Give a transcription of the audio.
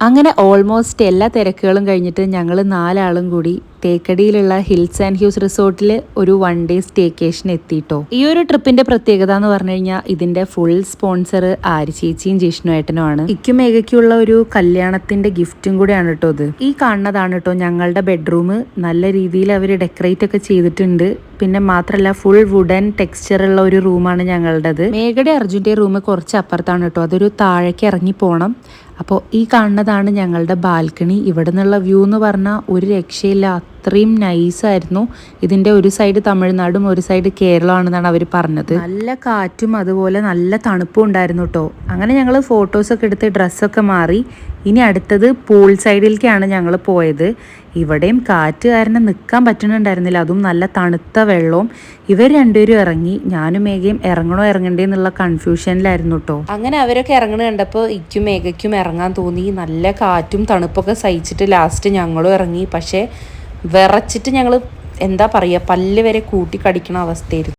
അങ്ങനെ ഓൾമോസ്റ്റ് എല്ലാ തിരക്കുകളും കഴിഞ്ഞിട്ട് ഞങ്ങൾ 4 ആളും കൂടി തേക്കടിയിലുള്ള ഹിൽസ് ആൻഡ് ഹ്യൂസ് റിസോർട്ടിൽ ഒരു 1 ഡേ സ്റ്റേക്കേഷൻ എത്തിയിട്ടോ. ഈ ഒരു ട്രിപ്പിന്റെ പ്രത്യേകത എന്ന് പറഞ്ഞു കഴിഞ്ഞാൽ ഇതിന്റെ ഫുൾ സ്പോൺസർ ആര് ചേച്ചിയും ജിഷ്ണു ഏട്ടനുമാണ്. ഇക്കും മേഘയ്ക്കുള്ള ഒരു കല്യാണത്തിന്റെ ഗിഫ്റ്റും കൂടെയാണ് കേട്ടോ ഇത്. ഈ കാണുന്നതാണ് കേട്ടോ ഞങ്ങളുടെ ബെഡ്റൂം. നല്ല രീതിയിൽ അവർ ഡെക്കറേറ്റ് ഒക്കെ ചെയ്തിട്ടുണ്ട്. പിന്നെ മാത്രമല്ല ഫുൾ വുഡൻ ടെക്സ്ചർ ഉള്ള ഒരു റൂമാണ് ഞങ്ങളുടേത്. മേഘയുടെ അർജുൻ്റെ റൂം കുറച്ച് അപ്പുറത്താണ് കേട്ടോ. അതൊരു താഴേക്ക് ഇറങ്ങി പോകണം. അപ്പോൾ ഈ കാണുന്നതാണ് ഞങ്ങളുടെ ബാൽക്കണി. ഇവിടെ നിന്നുള്ള വ്യൂ എന്ന് പറഞ്ഞാൽ ഒരു രക്ഷയില്ല, അത്രയും നൈസായിരുന്നു. ഇതിൻ്റെ ഒരു സൈഡ് തമിഴ്നാടും ഒരു സൈഡ് കേരളമാണെന്നാണ് അവർ പറഞ്ഞത്. നല്ല കാറ്റും അതുപോലെ നല്ല തണുപ്പും ഉണ്ടായിരുന്നു കേട്ടോ. അങ്ങനെ ഞങ്ങൾ ഫോട്ടോസൊക്കെ എടുത്ത് ഡ്രസ്സൊക്കെ മാറി. ഇനി അടുത്തത് പൂൾ സൈഡിലേക്കാണ് ഞങ്ങൾ പോയത്. ഇവിടെയും കാറ്റ് കാരണം നിൽക്കാൻ പറ്റുന്നുണ്ടായിരുന്നില്ല, അതും നല്ല തണുത്ത വെള്ളവും. ഇവർ രണ്ടുപേരും ഇറങ്ങി, ഞാനും മേഘയും ഇറങ്ങണോ ഇറങ്ങണ്ടേ എന്നുള്ള കൺഫ്യൂഷനിലായിരുന്നു കേട്ടോ. അങ്ങനെ അവരൊക്കെ ഇറങ്ങണ കണ്ടപ്പോൾ ഇക്കും മേഘയ്ക്കും ഇറങ്ങാൻ തോന്നി. നല്ല കാറ്റും തണുപ്പൊക്കെ സഹിച്ചിട്ട് ലാസ്റ്റ് ഞങ്ങളും ഇറങ്ങി. പക്ഷേ വിറച്ചിട്ട് ഞങ്ങൾ എന്താ പറയുക, പല്ല് വരെ കൂട്ടി കടിക്കണ അവസ്ഥയായിരുന്നു.